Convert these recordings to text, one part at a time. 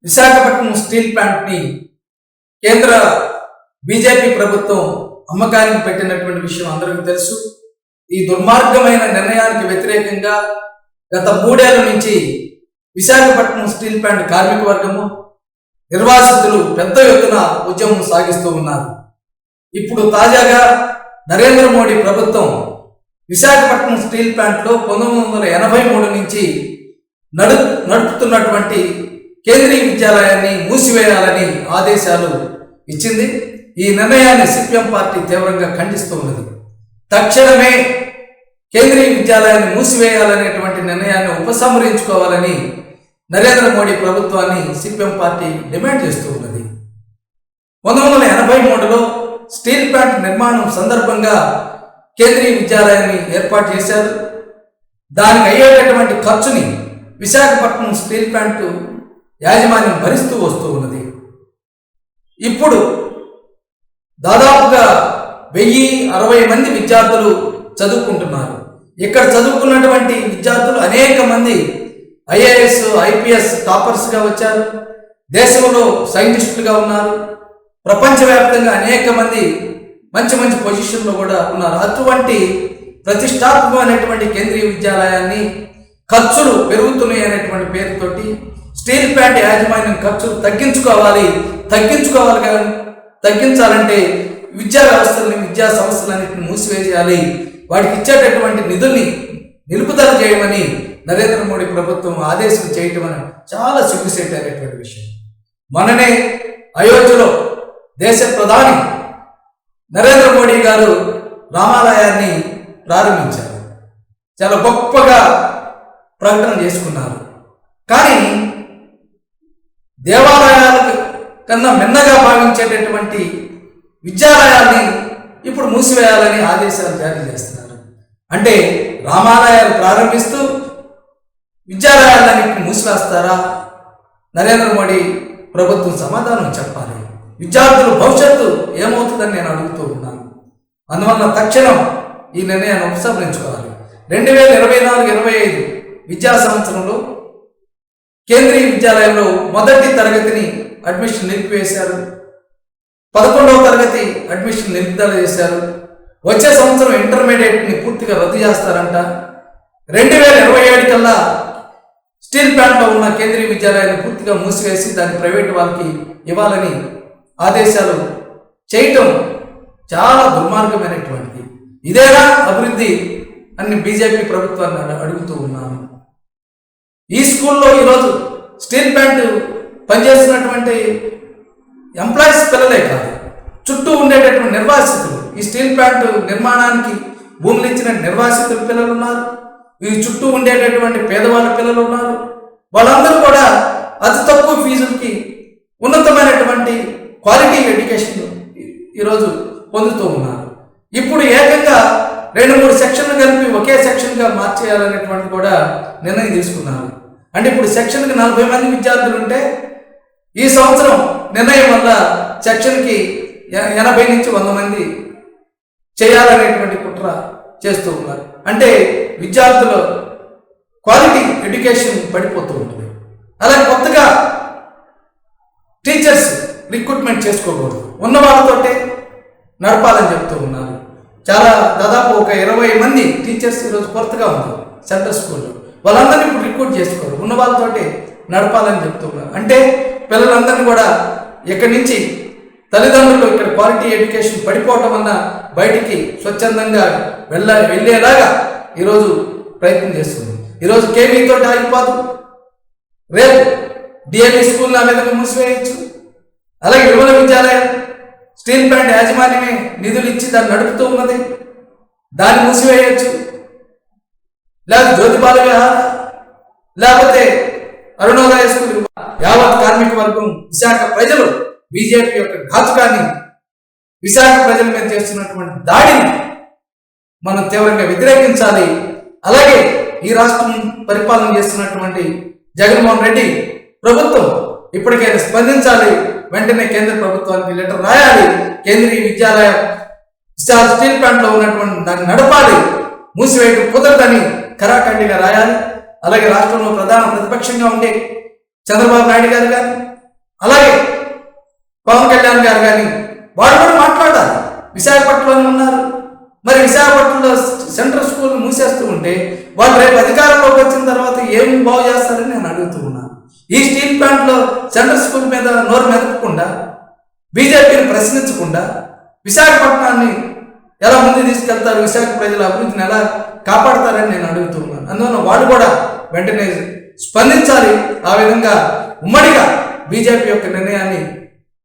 Visakhapatnam steel plant ని కేంద్ర BJP ప్రభుత్వం అమ్మకానికి పెట్టినటువంటి విషయం అందరికీ తెలుసు. ఈ దుర్మార్గమైన నిర్ణయానికి వ్యతిరేకంగా గత 3 ఏళ్ల నుంచి విశాఖపట్నం స్టీల్ ప్లాంట్ కార్మిక వర్గము నిర్వాసితులు పెద్ద ఎత్తున ఉద్యమం సాగిస్తూ ఉన్నారు. ఇప్పుడు తాజాగా నరేంద్ర మోడీ ప్రభుత్వం విశాఖపట్నం స్టీల్ ప్లాంట్లో 1983 నుంచి నడుపుతున్నటువంటి కేంద్రీయ విద్యాలయాన్ని మూసివేయాలని ఆదేశాలు ఇచ్చింది. ఈ నిర్ణయాన్ని సిపిఎం పార్టీ తీవ్రంగా ఖండిస్తూ ఉన్నది. తక్షణమే కేంద్రీయ విద్యాలయాన్ని మూసివేయాలనేటువంటి నిర్ణయాన్ని ఉపసంహరించుకోవాలని నరేంద్ర మోడీ ప్రభుత్వాన్ని సిపిఎం పార్టీ డిమాండ్ చేస్తూ ఉన్నది. 1983లో స్టీల్ ప్లాంట్ నిర్మాణం సందర్భంగా కేంద్రీయ విద్యాలయాన్ని ఏర్పాటు చేశారు. దానికి అయ్యేటటువంటి ఖర్చుని విశాఖపట్నం స్టీల్ ప్లాంట్ యాజమాన్యం భరిస్తూ వస్తూ ఉన్నది. ఇప్పుడు దాదాపుగా 1060 మంది విద్యార్థులు చదువుకుంటున్నారు. ఇక్కడ చదువుకున్నటువంటి విద్యార్థులు అనేక మంది ఐఏఎస్ ఐపీఎస్ టాపర్స్గా వచ్చారు. దేశంలో సైంటిస్టులుగా ఉన్నారు. ప్రపంచవ్యాప్తంగా అనేక మంది మంచి మంచి పొజిషన్లో కూడా ఉన్నారు. అటువంటి ప్రతిష్టాత్మకమైనటువంటి కేంద్రీయ విద్యాలయాన్ని ఖర్చులు పెరుగుతున్నాయి అనేటువంటి పేరుతోటి స్టీల్ ప్లాంట్ యాజమాన్యం ఖర్చులు తగ్గించాలంటే విద్యా వ్యవస్థలని విద్యా సంస్థలన్నింటిని మూసివేయాలి. వాటికి ఇచ్చేటటువంటి నిధుల్ని నిలుపుదల చేయమని నరేంద్ర మోడీ ప్రభుత్వం ఆదేశం చేయటం అని చాలా సిగ్గుసేటైనటువంటి విషయం. మననే అయోధ్యలో దేశ ప్రధాని నరేంద్ర మోడీ గారు రామాలయాన్ని ప్రారంభించారు. చాలా గొప్పగా ప్రకటన చేసుకున్నారు. కానీ దేవాలయాలకు కన్నా మిన్నగా భావించేటటువంటి విద్యాలయాల్ని ఇప్పుడు మూసివేయాలని ఆదేశాలు జారీ చేస్తున్నారు. అంటే రామాలయాలు ప్రారంభిస్తూ విద్యాలయాలన్నింటినీ మూసివేస్తారా? నరేంద్ర మోడీ ప్రభుత్వం సమాధానం చెప్పాలి. విద్యార్థుల భవిష్యత్తు ఏమవుతుందని నేను అడుగుతూ ఉన్నాను. అందువల్ల తక్షణం ఈ నిర్ణయాన్ని ఉపసంహరించుకోవాలి. 2024-25 విద్యా సంవత్సరంలో కేంద్రీయ విద్యాలయంలో మొదటి తరగతిని అడ్మిషన్ నిలిపివేశారు. 11వ తరగతి అడ్మిషన్ నిలుపుదల చేశారు. వచ్చే సంవత్సరం ఇంటర్మీడియట్ని పూర్తిగా రద్దు చేస్తారంట. 2027 కల్లా స్టీల్ ప్లాంట్లో ఉన్న కేంద్రీయ విద్యాలయాన్ని పూర్తిగా మూసివేసి దాన్ని ప్రైవేటు వాళ్ళకి ఇవ్వాలని ఆదేశాలు చేయటం చాలా దుర్మార్గమైనటువంటిది. ఇదేనా అభివృద్ధి అని బీజేపీ ప్రభుత్వాన్ని అడుగుతూ ఉన్నాను. ఈ స్కూల్లో ఈరోజు స్టీల్ ప్లాంట్ పనిచేస్తున్నటువంటి ఎంప్లాయీస్ పిల్లలే కాదు, చుట్టూ ఉండేటటువంటి నిర్వాసితులు, ఈ స్టీల్ ప్లాంట్ నిర్మాణానికి భూములు ఇచ్చిన నిర్వాసితుల పిల్లలు ఉన్నారు. ఈ చుట్టూ ఉండేటటువంటి పేదవాళ్ళ పిల్లలు ఉన్నారు. వాళ్ళందరూ కూడా అతి తక్కువ ఫీజులకి ఉన్నతమైనటువంటి క్వాలిటీ ఎడ్యుకేషన్ ఈరోజు పొందుతూ ఉన్నారు. ఇప్పుడు ఏకంగా 2-3 సెక్షన్లు కలిపి ఒకే సెక్షన్గా మార్చేయాలనేటువంటి కూడా నిర్ణయం తీసుకున్నారు. అంటే ఇప్పుడు సెక్షన్కి 40 మంది విద్యార్థులు ఉంటే ఈ సంవత్సరం నిర్ణయం వల్ల సెక్షన్కి 80 నుంచి 100 మంది చేయాలనేటువంటి కుట్ర చేస్తూ ఉన్నారు. అంటే విద్యార్థుల క్వాలిటీ ఎడ్యుకేషన్ పడిపోతూ ఉంటుంది. అలాగే కొత్తగా టీచర్స్ రిక్రూట్మెంట్ చేసుకోకూడదు, ఉన్న వాళ్ళతోటే నడపాలని చెప్తూ ఉన్నారు. దాదాపు ఒక 20 మంది టీచర్స్ ఈరోజు కొత్తగా ఉన్నారు సెంట్రల్ స్కూల్లో. వాళ్ళందరినీ ఇప్పుడు రిక్రూట్ చేసుకోరు, ఉన్న వాళ్ళతోటి నడపాలని చెప్తూ ఉన్నారు. అంటే పిల్లలందరినీ కూడా ఇక్కడి నుంచి తల్లిదండ్రులు ఇక్కడ క్వాలిటీ ఎడ్యుకేషన్ పడిపోవటం వల్ల బయటికి స్వచ్ఛందంగా వెళ్ళేలాగా ఈరోజు ప్రయత్నం చేస్తుంది. ఈరోజు కేవీతో ఆగిపోదు, రేపు డిఏవి స్కూల్ ఆ విధంగా మూసివేయచ్చు. అలాగే విమల విద్యాలయం స్టీల్ ప్లాంట్ యాజమాన్యమే నిధులు ఇచ్చి దాన్ని నడుపుతూ ఉన్నది, దాన్ని మూసివేయచ్చు. లేకపోతే జ్యోతిబాల విహార, లేకపోతే అరుణోదయ స్కూల్. యావత్ కార్మిక వర్గం, విశాఖ ప్రజలు బీజేపీ యొక్క ఘాతుకాన్ని, విశాఖ ప్రజల మీద చేస్తున్నటువంటి దాడిని మనం తీవ్రంగా వ్యతిరేకించాలి. అలాగే ఈ రాష్ట్రం పరిపాలన చేస్తున్నటువంటి జగన్మోహన్ రెడ్డి ప్రభుత్వం ఇప్పటికైనా స్పందించాలి. వెంటనే కేంద్ర ప్రభుత్వానికి లెటర్ రాయాలి. కేంద్రీయ విద్యాలయ స్టీల్ ప్లాంట్లో ఉన్నటువంటి దాన్ని నడపాలి, మూసివేయడం కుదరదని కరాఖండిగా రాయాలి. అలాగే రాష్ట్రంలో ప్రధాన ప్రతిపక్షంగా ఉండే చంద్రబాబు నాయుడు గారు కానీ అలాగే పవన్ కళ్యాణ్ గారు కానీ వాడు కూడా మాట్లాడాలి. విశాఖపట్నంలో ఉన్నారు, మరి విశాఖపట్నంలో సెంట్రల్ స్కూల్ మూసేస్తూ ఉంటే వాళ్ళు రేపు అధికారంలోకి వచ్చిన తర్వాత ఏం బాగు చేస్తారని నేను అడుగుతూ ఉన్నాను. ఈ స్టీల్ ప్లాంట్లో సెంట్రల్ స్కూల్ మీద నోరు మెదపకుండా, బీజేపీని ప్రశ్నించకుండా విశాఖపట్నాన్ని ఎలా ముందు తీసుకెళ్తారు, విశాఖ ప్రజల అభివృద్ధిని ఎలా కాపాడతారని నేను అడుగుతూ ఉన్నాను. అందువల్ల వాళ్ళు కూడా వెంటనే స్పందించాలి. ఆ విధంగా ఉమ్మడిగా బీజేపీ యొక్క నిర్ణయాన్ని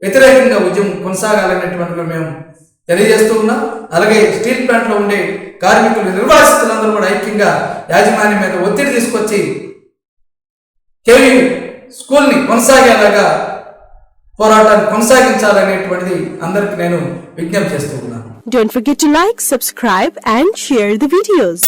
వ్యతిరేకంగా ఉద్యమం కొనసాగాలనేటువంటిది మేము తెలియజేస్తూ ఉన్నాం. అలాగే స్టీల్ ప్లాంట్లో ఉండే కార్మికులు, నిర్వాసితులందరూ కూడా ఐక్యంగా యాజమాన్యం మీద ఒత్తిడి తీసుకొచ్చి కేవీ స్కూల్ని కొనసాగేలాగా పోరాటాన్ని కొనసాగించాలనేటువంటిది అందరికి నేను విజ్ఞప్తి చేస్తూ ఉన్నాను. Don't forget to like, subscribe and share the videos.